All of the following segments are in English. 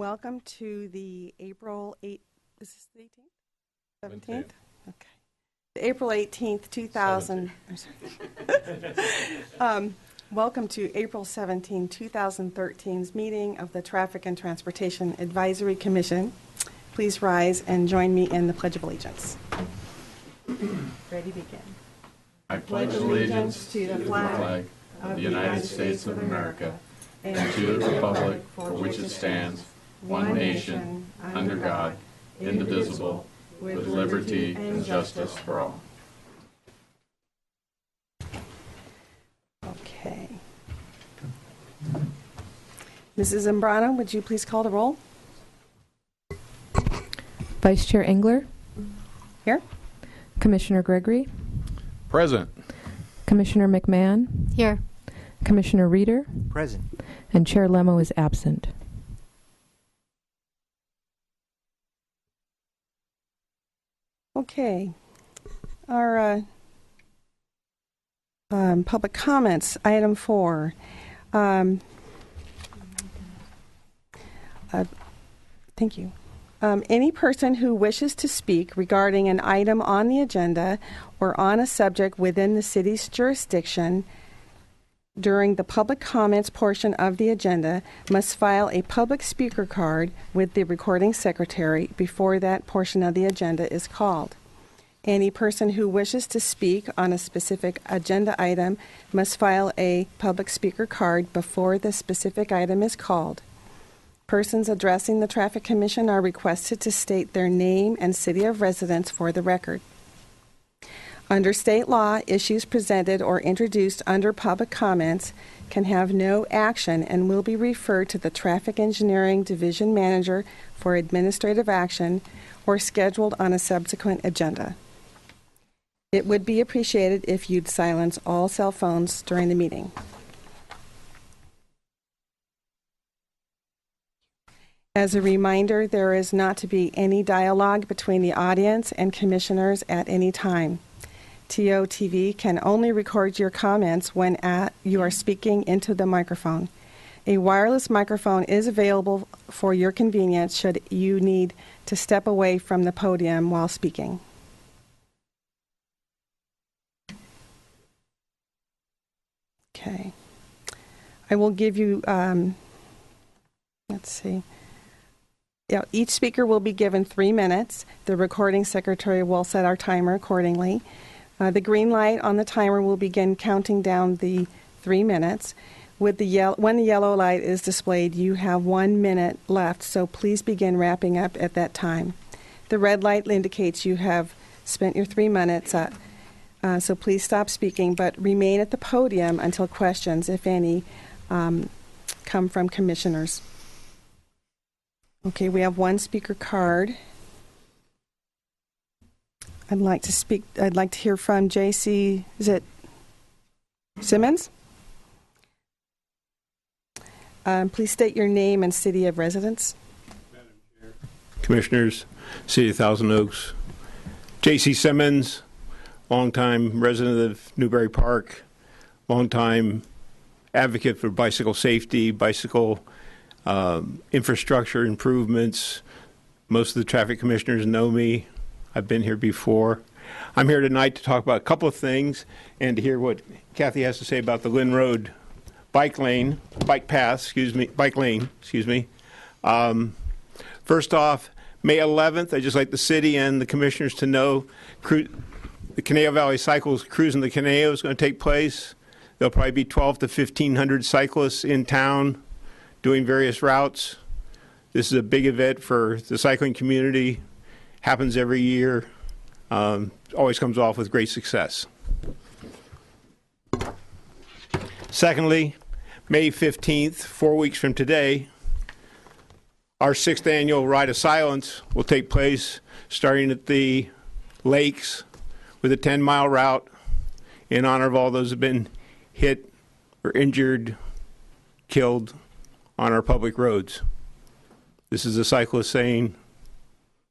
Welcome to the April 8th, is this the 18th? 17th? Okay. The April 18th, 2000. Welcome to April 17, 2013's meeting of the Traffic and Transportation Advisory Commission. Please rise and join me in the Pledge of Allegiance. Ready to begin. I pledge allegiance to the flag of the United States of America and to the republic for which it stands, one nation, under God, indivisible, with liberty and justice for all. Okay. Mrs. Zambrano, would you please call the roll? Vice Chair Engler. Here. Commissioner Gregory. Present. Commissioner McMahon. Here. Commissioner Reeder. Present. And Chair Lemo is absent. Okay. Our public comments, item 4. Thank you. Any person who wishes to speak regarding an item on the agenda or on a subject within the city's jurisdiction during the public comments portion of the agenda must file a public speaker card with the recording secretary before that portion of the agenda is called. Any person who wishes to speak on a specific agenda item must file a public speaker card before the specific item is called. Persons addressing the Traffic Commission are requested to state their name and city of residence for the record. Under state law, issues presented or introduced under public comments can have no action and will be referred to the Traffic Engineering Division Manager for administrative action or scheduled on a subsequent agenda. It would be appreciated if you'd silence all cell phones during the meeting. As a reminder, there is not to be any dialogue between the audience and commissioners at any time. TOTV can only record your comments when you are speaking into the microphone. A wireless microphone is available for your convenience should you need to step away from the podium while speaking. Okay. I will give you, let's see. Yeah, each speaker will be given 3 minutes. The recording secretary will set our timer accordingly. The green light on the timer will begin counting down the 3 minutes. When the yellow light is displayed, you have 1 minute left, so please begin wrapping up at that time. The red light indicates you have spent your 3 minutes, so please stop speaking, but remain at the podium until questions, if any, come from commissioners. Okay, we have one speaker card. I'd like to hear from J.C. Is it Simmons? Please state your name and city of residence. Madam Chair. Commissioners, City of Thousand Oaks. J.C. Simmons, longtime resident of Newbury Park, longtime advocate for bicycle safety, bicycle infrastructure improvements. Most of the traffic commissioners know me. I've been here before. I'm here tonight to talk about a couple of things and to hear what Kathy has to say about the Lynn Road bike lane. First off, May 11th, I'd just like the city and the commissioners to know the Conejo Valley Cycles Cruise in the Conejo is going to take place. There'll probably be 1,200 to 1,500 cyclists in town doing various routes. This is a big event for the cycling community. Happens every year. Always comes off with great success. Secondly, May 15th, 4 weeks from today, our 6th annual Ride of Silence will take place starting at the lakes with a 10-mile route in honor of all those who have been hit or injured, killed on our public roads. This is a cyclist saying,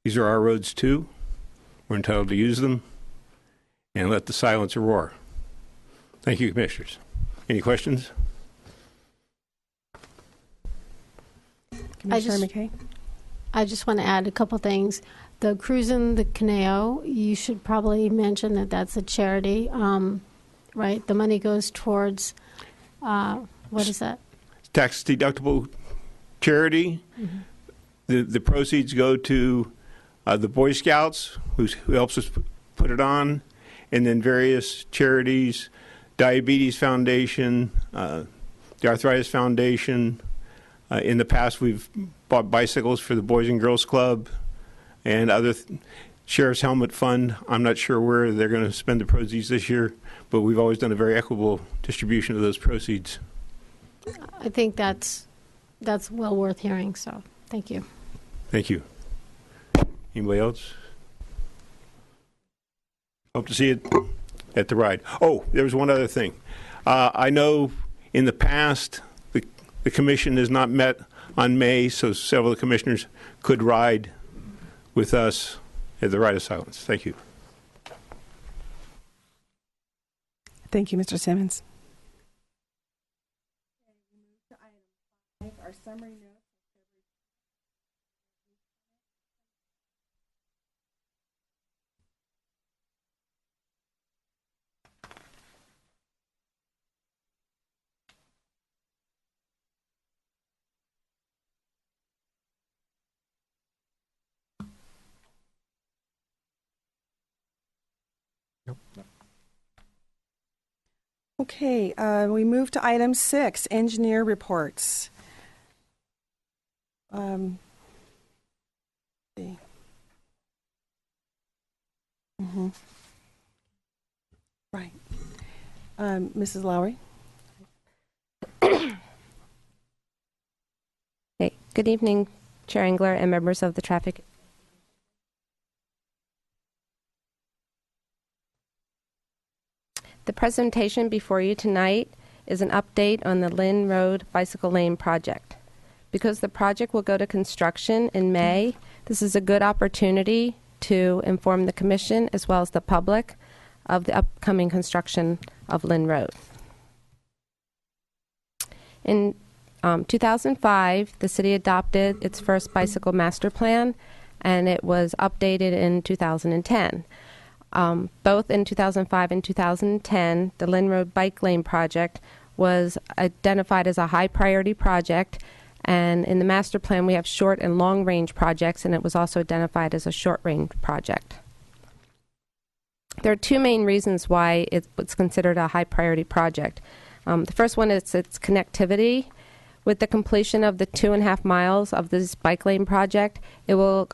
these are our roads too. We're entitled to use them and let the silencer roar. Thank you, commissioners. Any questions? Commissioner McKay? I just want to add a couple things. The Cruisin' the Caneo, you should probably mention that that's a charity, right? The money goes towards, what is that? Tax deductible charity. The proceeds go to the Boy Scouts, who helps us put it on, and then various charities, Diabetes Foundation, the Arthritis Foundation. In the past, we've bought bicycles for the Boys and Girls Club and other Sheriff's Helmet Fund. I'm not sure where they're going to spend the proceeds this year, but we've always done a very equitable distribution of those proceeds. I think that's well worth hearing, so thank you. Thank you. Anybody else? Hope to see it at the ride. Oh, there was one other thing. I know in the past the commission has not met on May, so several of the commissioners could ride with us at the Ride of Silence. Thank you. Thank you, Mr. Simmons. Our summary notes. Okay, we move to item 6, engineer reports. See. Right. Mrs. Lowry? Okay. Good evening, Chair Engler and members of the Traffic. The presentation before you tonight is an update on the Lynn Road Bicycle Lane project. Because the project will go to construction in May, this is a good opportunity to inform the Commission as well as the public of the upcoming construction of Lynn Road. In 2005, the city adopted its first bicycle master plan, and it was updated in 2010. Both in 2005 and 2010, the Lynn Road Bike Lane project was identified as a high priority project, and in the master plan we have short and long range projects, and it was also identified as a short range project. There are two main reasons why it's considered a high priority project. The first one is its connectivity. With the completion of the 2.5 miles of this bike lane project, it will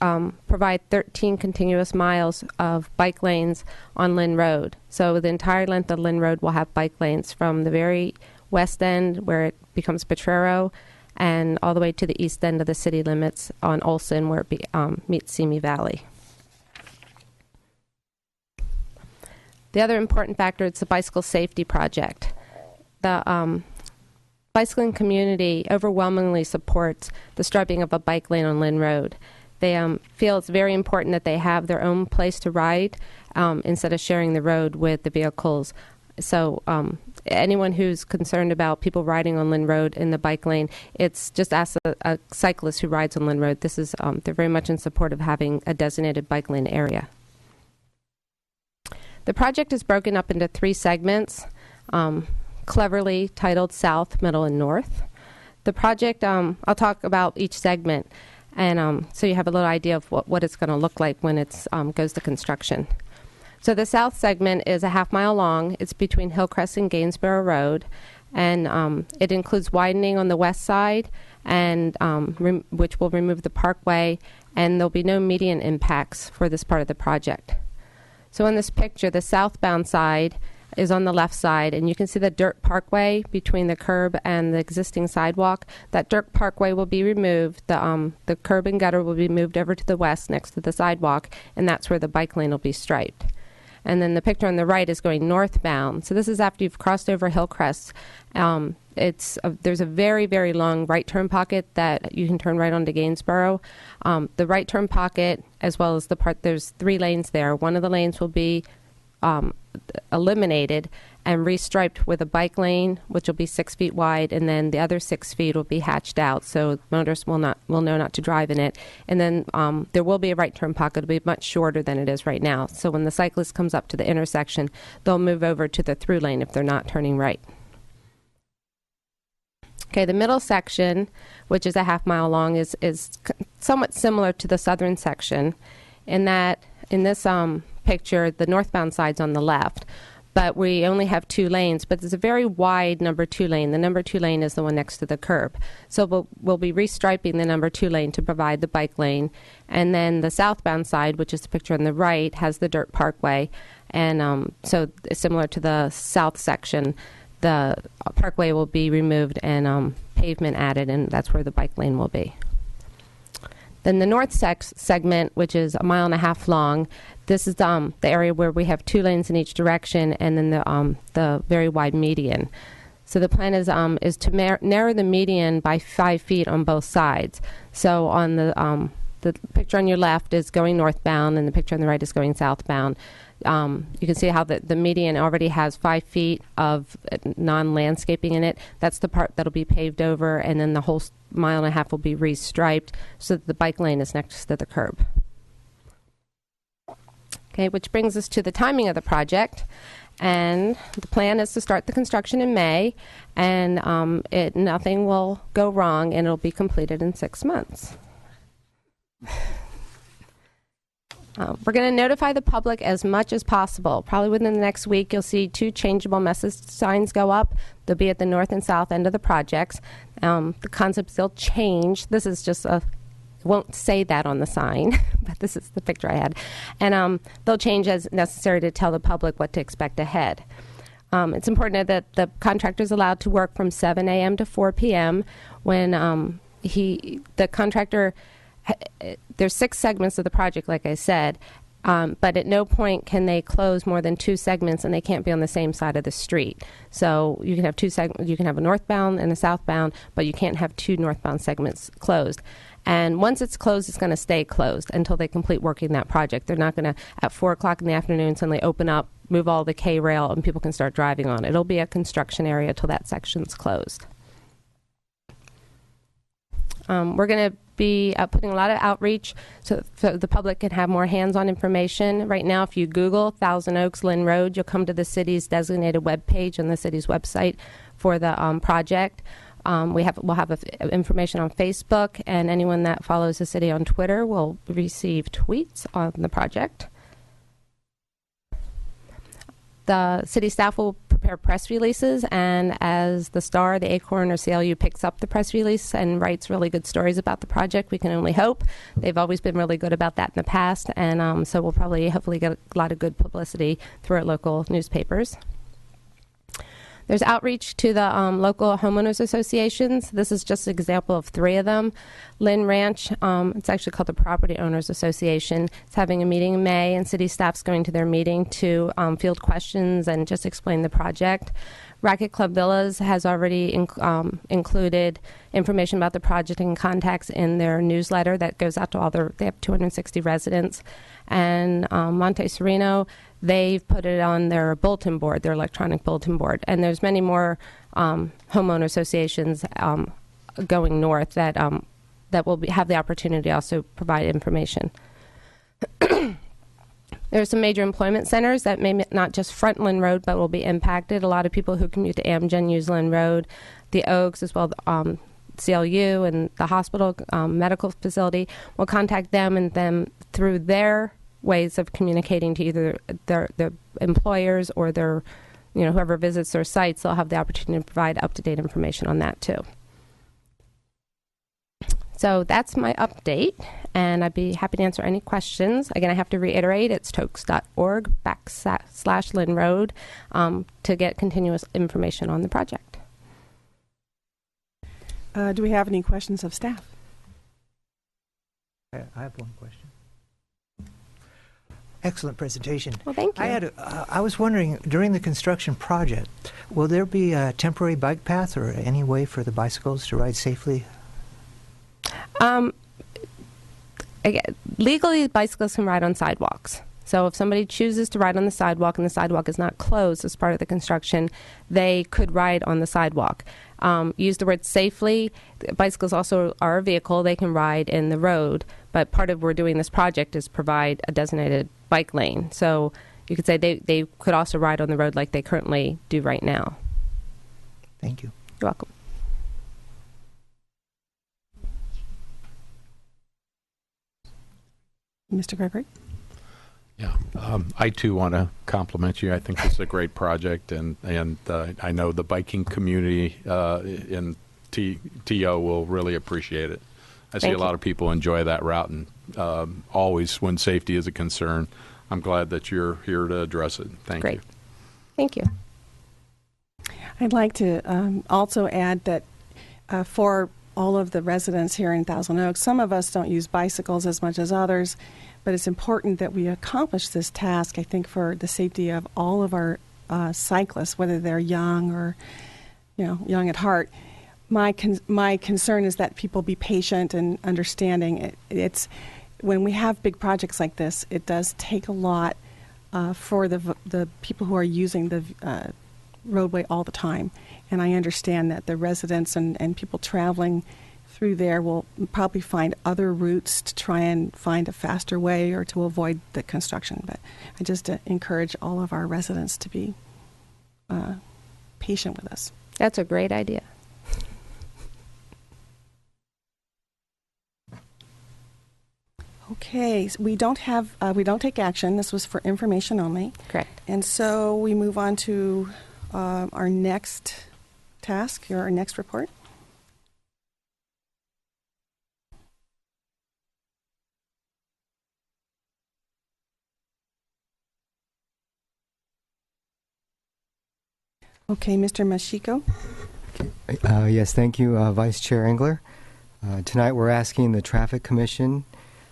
provide 13 continuous miles of bike lanes on Lynn Road. So the entire length of Lynn Road will have bike lanes from the very west end where it becomes Potrero and all the way to the east end of the city limits on Olson where it meets Simi Valley. The other important factor is the bicycle safety project. The bicycling community overwhelmingly supports the striping of a bike lane on Lynn Road. They feel it's very important that they have their own place to ride instead of sharing the road with the vehicles. So anyone who's concerned about people riding on Lynn Road in the bike lane, it's just ask a cyclist who rides on Lynn Road. This is they're very much in support of having a designated bike lane area. The project is broken up into 3 segments. Cleverly titled South, Middle, and North. The project, I'll talk about each segment, and so you have a little idea of what it's going to look like when it goes to construction. So the south segment is a 1/2 mile long. It's between Hillcrest and Gainsborough Road, and it includes widening on the west side, and which will remove the parkway, and there'll be no median impacts for this part of the project. So in this picture, the southbound side is on the left side, and you can see the dirt parkway between the curb and the existing sidewalk. That dirt parkway will be removed. The curb and gutter will be moved over to the west next to the sidewalk, and that's where the bike lane will be striped. And then the picture on the right is going northbound. So this is after you've crossed over Hillcrest. There's a very, very long right turn pocket that you can turn right onto Gainsborough. The right turn pocket, as well as the part, there's 3 lanes there. One of the lanes will be eliminated, and restriped with a bike lane, which will be 6 feet wide, and then the other 6 feet will be hatched out, so motorists will know not to drive in it. And then there will be a right turn pocket. It'll be much shorter than it is right now. So when the cyclist comes up to the intersection, they'll move over to the through lane if they're not turning right. Okay, the middle section, which is a half-mile long, is somewhat similar to the southern section in that in this picture, the northbound side's on the left, but we only have 2 lanes, but there's a very wide number 2 lane. The number 2 lane is the one next to the curb. So we'll be restriping the number 2 lane to provide the bike lane. And then the southbound side, which is the picture on the right, has the dirt parkway. And so similar to the south section, the parkway will be removed and pavement added, and that's where the bike lane will be. Then the north segment, which is 1.5 miles long, this is the area where we have 2 lanes in each direction, and then the very wide median. So the plan is to narrow the median by 5 feet on both sides. So on the picture on your left is going northbound, and the picture on the right is going southbound. You can see how the median already has 5 feet of non-landscaping in it. That's the part that'll be paved over, and then the whole 1.5 miles will be restriped so that the bike lane is next to the curb. Okay, which brings us to the timing of the project. And the plan is to start the construction in May, and nothing will go wrong, and it'll be completed in 6 months. We're going to notify the public as much as possible. Probably within the next week, you'll see 2 changeable message signs go up. They'll be at the north and south end of the projects. The concepts will change. This is just won't say that on the sign, but this is the picture I had. And they'll change as necessary to tell the public what to expect ahead. It's important that the contractor is allowed to work from 7 a.m. to 4 p.m. when the contractor... There's 6 segments of the project, like I said, but at no point can they close more than 2 segments, and they can't be on the same side of the street. So you can have 2 segments. You can have a northbound and a southbound, but you can't have 2 northbound segments closed. And once it's closed, it's going to stay closed until they complete working that project. They're not going to, at 4 o'clock in the afternoon, suddenly open up, move all the K-rail, and people can start driving on it. It'll be a construction area until that section's closed. We're going to be putting a lot of outreach so the public can have more hands-on information. Right now, if you Google Thousand Oaks Lynn Road, you'll come to the city's designated webpage on the city's website for the project. We'll have information on Facebook, and anyone that follows the city on Twitter will receive tweets on the project. The city staff will prepare press releases, and as the Star, the Acorn, or CLU picks up the press release and writes really good stories about the project, we can only hope. They've always been really good about that in the past, and so we'll probably hopefully get a lot of good publicity through our local newspapers. There's outreach to the local homeowners associations. This is just an example of 3 of them. Lynn Ranch, it's actually called the Property Owners Association. It's having a meeting in May, and city staff's going to their meeting to field questions and just explain the project. Racket Club Villas has already included information about the project and contacts in their newsletter that goes out to they have 260 residents. And Monte Sereno, they've put it on their bulletin board, their electronic bulletin board. And there's many more homeowner associations going north that will have the opportunity to also provide information. There's some major employment centers that may not just front Lynn Road, but will be impacted. A lot of people who commute to Amgen use Lynn Road. The Oaks, as well as CLU and the hospital medical facility, will contact them, and then through their ways of communicating to either their employers or their, whoever visits their sites, they'll have the opportunity to provide up-to-date information on that too. So that's my update, and I'd be happy to answer any questions. Again, I have to reiterate, it's tokes.org/Lynn Road to get continuous information on the project. Do we have any questions of staff? I have one question. Excellent presentation. Well, thank you. I was wondering, during the construction project, will there be a temporary bike path or any way for the bicycles to ride safely? Again, legally, bicyclists can ride on sidewalks. So if somebody chooses to ride on the sidewalk and the sidewalk is not closed as part of the construction, they could ride on the sidewalk. Use the word safely. Bicycles also are a vehicle. They can ride in the road, but part of we're doing this project is provide a designated bike lane. So you could say they could also ride on the road like they currently do right now. Thank you. You're welcome. Mr. Gregory? Yeah, I too want to compliment you. I think this is a great project, and I know the biking community in TO will really appreciate it. I see Thank a lot you. of people enjoy that route, and always when safety is a concern, I'm glad that you're here to address it. Thank Great. you. Thank you. I'd like to also add that for all of the residents here in Thousand Oaks, some of us don't use bicycles as much as others, but it's important that we accomplish this task, I think, for the safety of all of our cyclists, whether they're young or, young at heart. My concern is that people be patient and understanding. It's when we have big projects like this, it does take a lot for the people who are using the roadway all the time. And I understand that the residents and people traveling through there will probably find other routes to try and find a faster way or to avoid the construction. But I just encourage all of our residents to be patient with us. That's a great idea. Okay, so we don't take action. This was for information only. Correct. And so we move on to our next task, or our next report. Okay, Mr. Mashiko. Yes, thank you, Vice Chair Engler. Tonight we're asking the Traffic Commission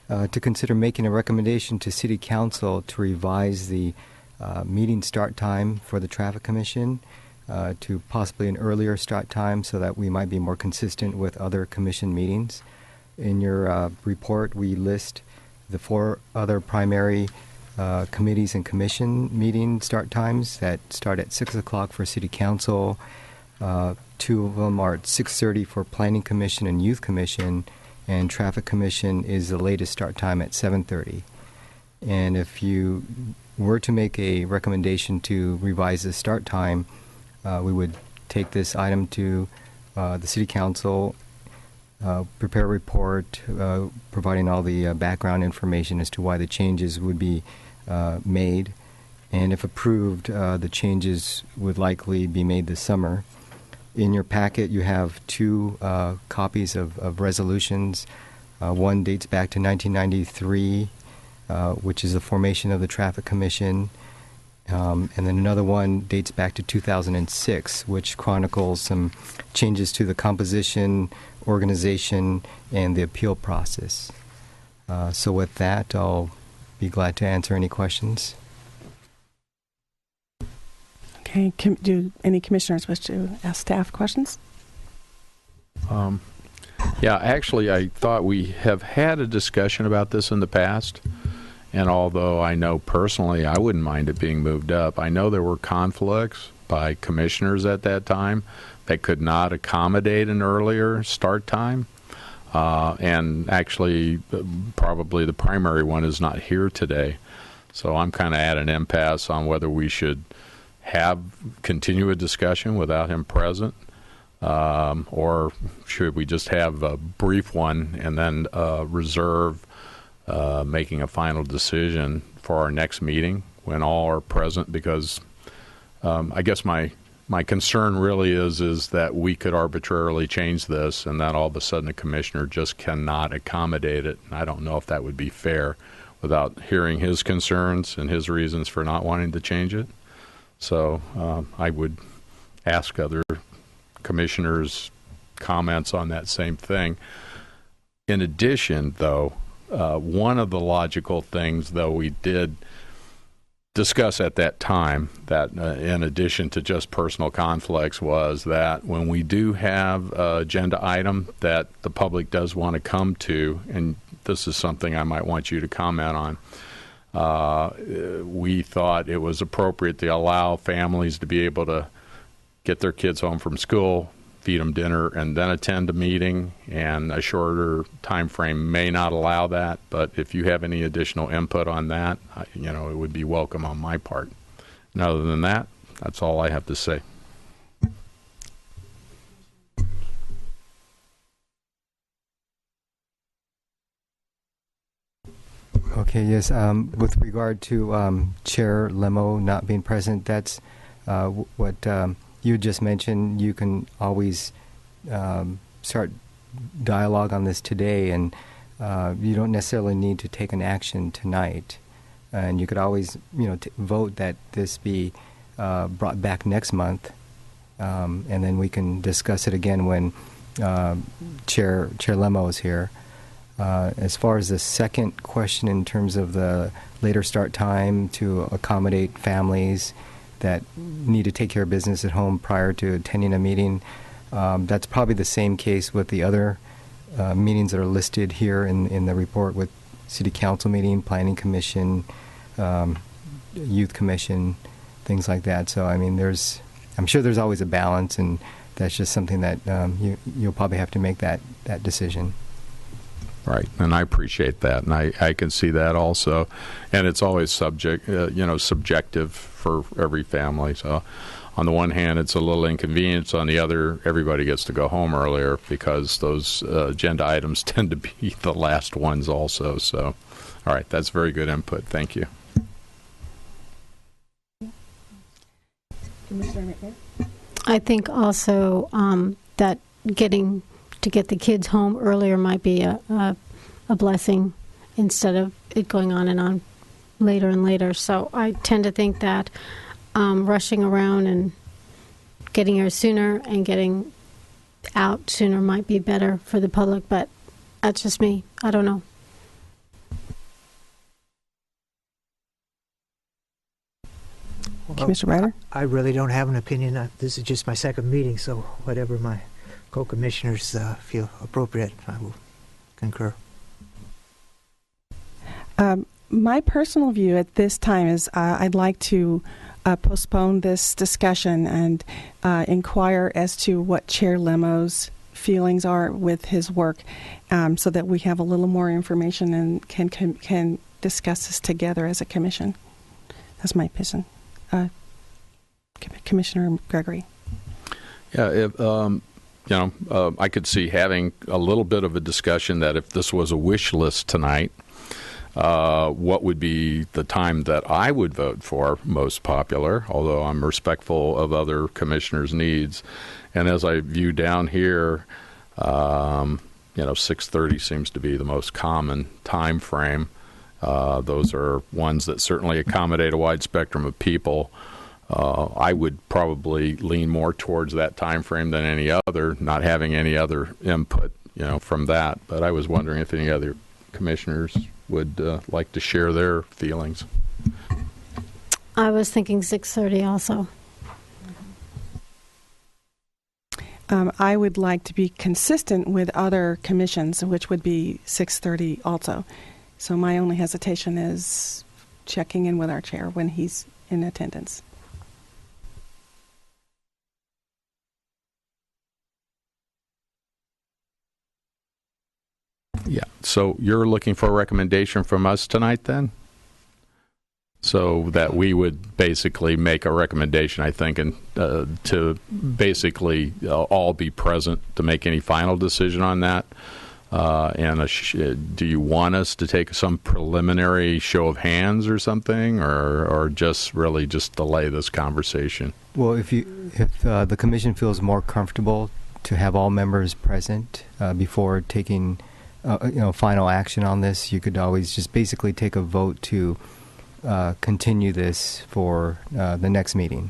to consider making a recommendation to City Council to revise the meeting start time for the Traffic Commission to possibly an earlier start time so that we might be more consistent with other commission meetings. In your report, we list the 4 other primary committees and commission meeting start times that start at 6 o'clock for City Council. 2 of them are at 6:30 for Planning Commission and Youth Commission, and Traffic Commission is the latest start time at 7:30. And if you were to make a recommendation to revise the start time, we would take this item to the City Council, prepare a report providing all the background information as to why the changes would be made. And if approved, the changes would likely be made this summer. In your packet, you have 2 copies of resolutions. One dates back to 1993, which is the formation of the Traffic Commission. And then another one dates back to 2006, which chronicles some changes to the composition, organization, and the appeal process. So with that, I'll be glad to answer any questions. Okay, do any commissioners wish to ask staff questions? Yeah, actually, I thought we have had a discussion about this in the past, and although I know personally I wouldn't mind it being moved up, I know there were conflicts by commissioners at that time that could not accommodate an earlier start time. And actually, probably the primary one is not here today. So I'm kind of at an impasse on whether we should continue a discussion without him present, or should we just have a brief one and then reserve making a final decision for our next meeting when all are present? Because I guess my concern really is that we could arbitrarily change this and that all of a sudden the commissioner just cannot accommodate it. And I don't know if that would be fair without hearing his concerns and his reasons for not wanting to change it. So I would ask other commissioners' comments on that same thing. In addition, though, one of the logical things, though, we did discuss at that time, that in addition to just personal conflicts, was that when we do have an agenda item that the public does want to come to, and this is something I might want you to comment on, we thought it was appropriate to allow families to be able to get their kids home from school, feed them dinner, and then attend a meeting, and a shorter time frame may not allow that. But if you have any additional input on that, it would be welcome on my part. And other than that, that's all I have to say. Okay, yes. With regard to Chair Lemo not being present, that's what you just mentioned. You can always start dialogue on this today, and you don't necessarily need to take an action tonight. And you could always, vote that this be brought back next month, and then we can discuss it again when Chair Lemo is here. As far as the second question, in terms of the later start time to accommodate families that need to take care of business at home prior to attending a meeting, that's probably the same case with the other meetings that are listed here in the report, with City Council meeting, Planning Commission, Youth Commission, things like that. So, I mean, I'm sure there's always a balance, and that's just something that you'll probably have to make that decision. Right, and I appreciate that, and I can see that also, and it's always subjective for every family. So, on the one hand, it's a little inconvenience. On the other, everybody gets to go home earlier because those agenda items tend to be the last ones also. So, all right, that's very good input. Thank you. Commissioner McMahon? I think also that get the kids home earlier might be a blessing instead of it going on and on later and later. So I tend to think that rushing around and getting here sooner and getting out sooner might be better for the public, but that's just me. I don't know. Commissioner Ryder? I really don't have an opinion. This is just my second meeting, so whatever my co-commissioners feel appropriate, I will concur. My personal view at this time is I'd like to postpone this discussion and inquire as to what Chair Lemo's feelings are with his work, so that we have a little more information and can discuss this together as a commission. That's my position. Commissioner Gregory. Yeah, I could see having a little bit of a discussion that if this was a wish list tonight, what would be the time that I would vote for most popular, although I'm respectful of other commissioners' needs. And as I view down here, 6:30 seems to be the most common time frame. Those are ones that certainly accommodate a wide spectrum of people. I would probably lean more towards that time frame than any other, not having any other input, from that. But I was wondering if any other commissioners would like to share their feelings. I was thinking 6:30 also. I would like to be consistent with other commissions, which would be 6:30 also. So my only hesitation is checking in with our chair when he's in attendance. Yeah. So you're looking for a recommendation from us tonight then? So that we would basically make a recommendation, I think, and to basically all be present to make any final decision on that. Do you want us to take some preliminary show of hands or something, or just really just delay this conversation? Well, if the commission feels more comfortable to have all members present before taking final action on this, you could always just basically take a vote to continue this for the next meeting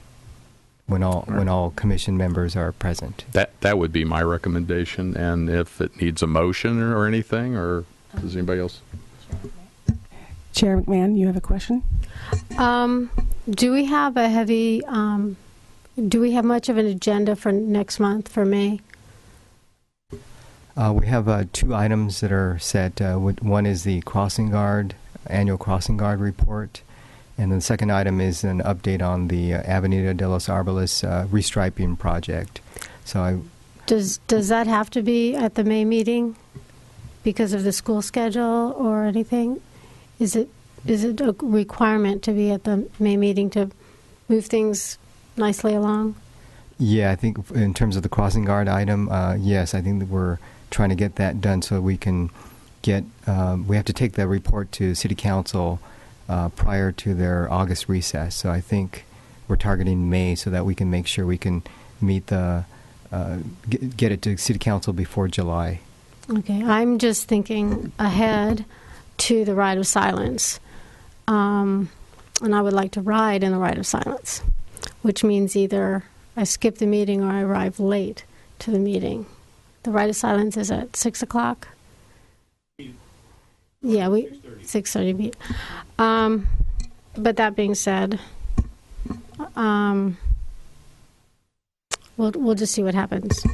when all commission members are present. That would be my recommendation. And if it needs a motion or anything, or does anybody else? Chair McMahon, you have a question? Do we have do we have much of an agenda for next month for May? We have 2 items that are set. One is the crossing guard annual crossing guard report. And then the second item is an update on the Avenida de los Arboles restriping project. So Does that have to be at the May meeting because of the school schedule or anything? Is it a requirement to be at the May meeting to move things nicely along? yeah, I think in terms of the crossing guard item, yes, I think that we're trying to get that done so we can get, we have to take the report to City Council prior to their August recess. So I think we're targeting May so that we can make sure we can meet the, get it to City Council before July. Okay, I'm just thinking ahead to the Ride of Silence. And I would like to ride in the Ride of Silence, which means either I skip the meeting or I arrive late to the meeting. The Ride of Silence is at 6 o'clock? Yeah, 6:30 meet. But that being said, we'll just see what happens.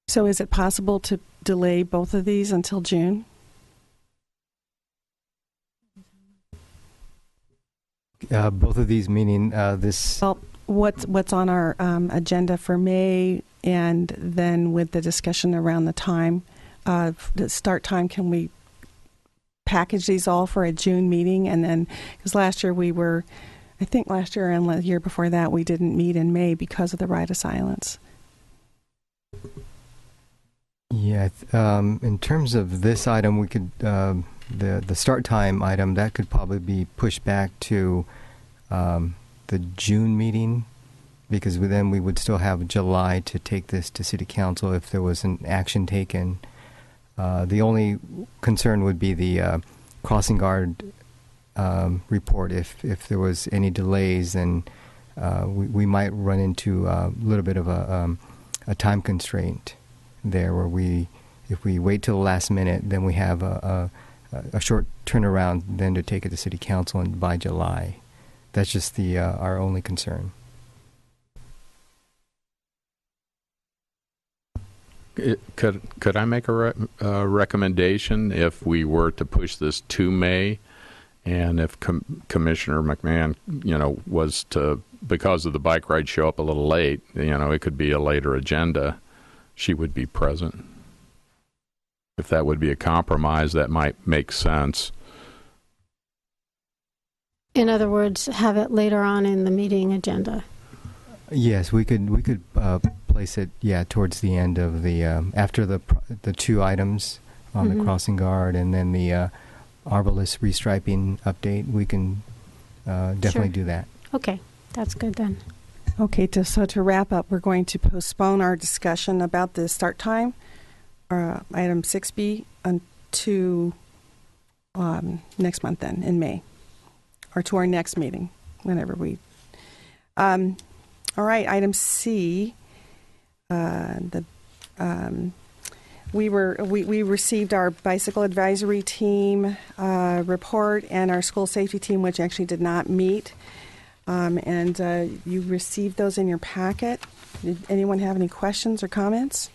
So is it possible to delay both of these until June? Both of these meaning this. Well, what's on our agenda for May, and then with the discussion around the time, the start time, can we package these all for a June meeting? And then, because last year I think last year and the year before that, we didn't meet in May because of the Ride of Silence. Yeah, in terms of this item, we could the start time item that could probably be pushed back to the June meeting, because then we would still have July to take this to City Council if there was an action taken. The only concern would be the crossing guard report. If there was any delays, then we might run into a little bit of a time constraint there, where if we wait till the last minute, then we have a short turnaround then to take it to City Council and by July. That's just our only concern. Could I make a recommendation if we were to push this to May, and if Commissioner McMahon, was to, because of the bike ride, show up a little late, it could be a later agenda, she would be present. If that would be a compromise, that might make sense. In other words, have it later on in the meeting agenda. Yes, we could place it, towards the end of the after the two items on the crossing guard and then the Arboles restriping update. We can definitely do that. Okay, that's good then. Okay, so to wrap up, we're going to postpone our discussion about the start time, item 6B, to next month then, in May, or to our next meeting, whenever we... all right, item C, we received our bicycle advisory team report and our school safety team, which actually did not meet. And you received those in your packet. Did anyone have any questions or comments?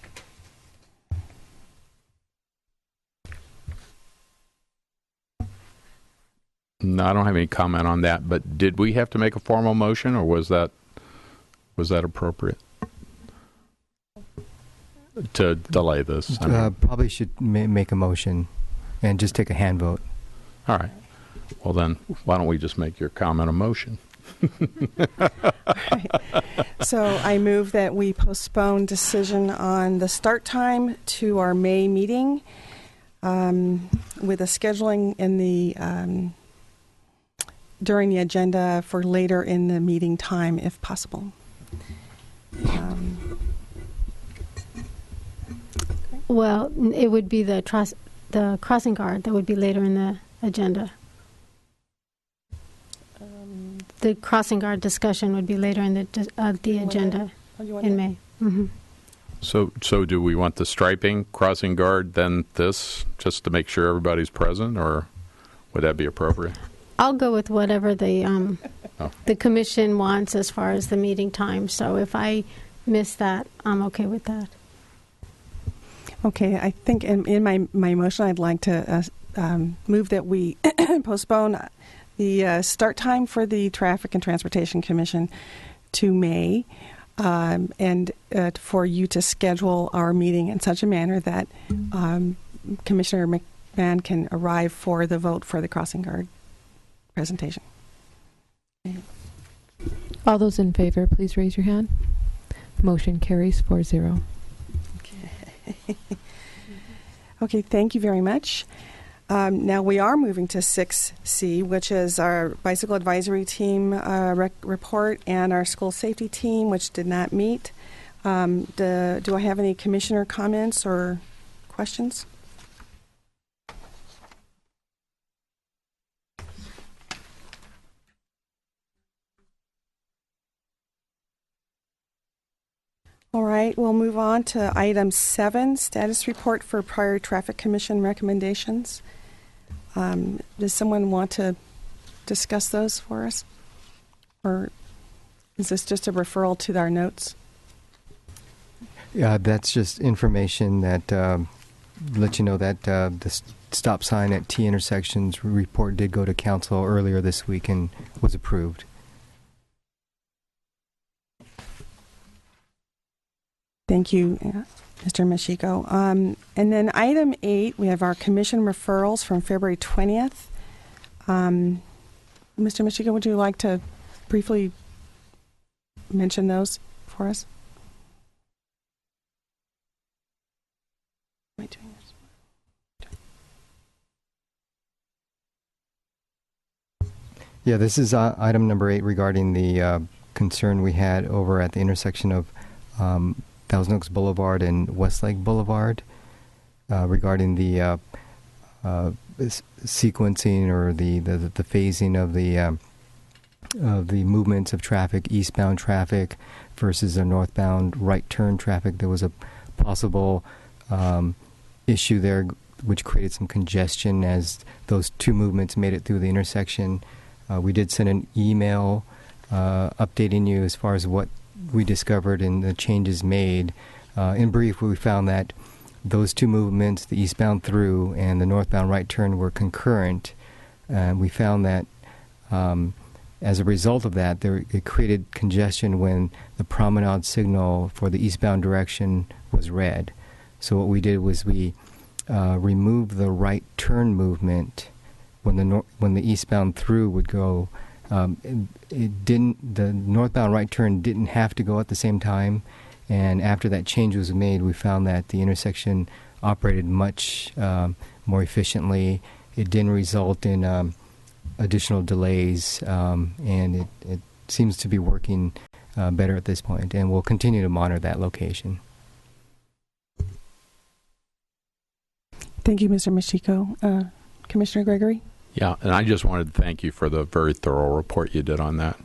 No, I don't have any comment on that, but did we have to make a formal motion, or was that appropriate to delay this? Probably should make a motion and just take a hand vote. All right. Well, then, why don't we just make your comment a motion? Right. So I move that we postpone decision on the start time to our May meeting, with a scheduling in the during the agenda for later in the meeting time, if possible. Well, it would be the crossing guard that would be later in the agenda. The crossing guard discussion would be later in the agenda in May. Mm-hmm. So do we want the striping, crossing guard, then this, just to make sure everybody's present, or would that be appropriate? I'll go with whatever the commission wants as far as the meeting time. So if I miss that, I'm okay with that. Okay, I think in my motion, I'd like to move that we postpone the start time for the Traffic and Transportation Commission to May, and for you to schedule our meeting in such a manner that Commissioner McMahon can arrive for the vote for the crossing guard presentation. All those in favor, please raise your hand. Motion carries 4-0. Okay. Okay, thank you very much. Now we are moving to 6C, which is our bicycle advisory team report and our school safety team, which did not meet. Do I have any commissioner comments or questions? All right, we'll move on to item 7, status report for prior traffic commission recommendations. Does someone want to discuss those for us? Or is this just a referral to our notes? Yeah, that's just information that let you know that the stop sign at T intersections report did go to council earlier this week and was approved. Thank you, Mr. Machiko. And then item 8, we have our commission referrals from February 20th. Mr. Machiko, would you like to briefly mention those for us? Am I doing this? Yeah, this is item number 8 regarding the concern we had over at the intersection of Thousand Oaks Boulevard and Westlake Boulevard regarding the sequencing or the phasing of the movements of traffic, eastbound traffic versus a northbound right turn traffic. There was a possible issue there which created some congestion as those two movements made it through the intersection. We did send an email updating you as far as what we discovered and the changes made. In brief, we found that those two movements, the eastbound through and the northbound right turn, were concurrent. We found that as a result of that, it created congestion when the promenade signal for the eastbound direction was red. So what we did was we removed the right turn movement when the eastbound through would go. The northbound right turn didn't have to go at the same time, and after that change was made, we found that the intersection operated much more efficiently. It didn't result in additional delays, and it seems to be working better at this point, and we'll continue to monitor that location. Thank you, Mr. Machiko. Commissioner Gregory? Yeah, and I just wanted to thank you for the very thorough report you did on that.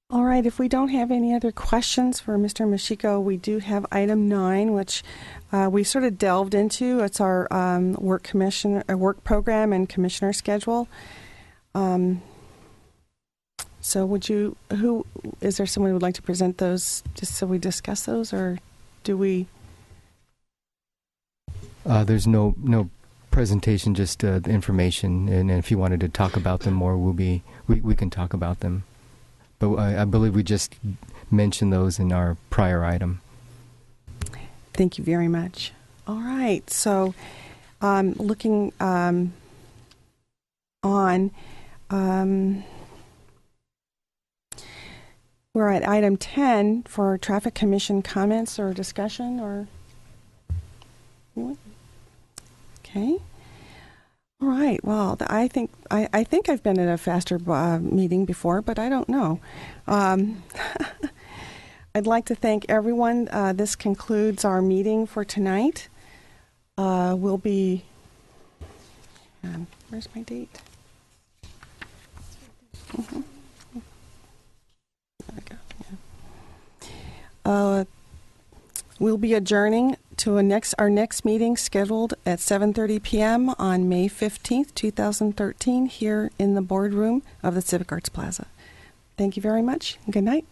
All right, if we don't have any other questions for Mr. Machiko, we do have item 9, which we sort of delved into. It's our work program and commissioner schedule. So is there someone who would like to present those just so we discuss those, or do we? There's no presentation, just the information, and if you wanted to talk about them more, we can talk about them. But I believe we just mentioned those in our prior item. Thank you very much. All right, so looking on, we're at item 10 for Traffic Commission comments or discussion, or okay. All right. Well, I think I've been at a faster meeting before, but I don't know. I'd like to thank everyone. This concludes our meeting for tonight. We'll be. Where's my date? Mm-hmm. There we go. Yeah. We'll be adjourning to our next meeting scheduled at 7:30 p.m. on May 15th, 2013, here in the boardroom of the Civic Arts Plaza. Thank you very much, and good night.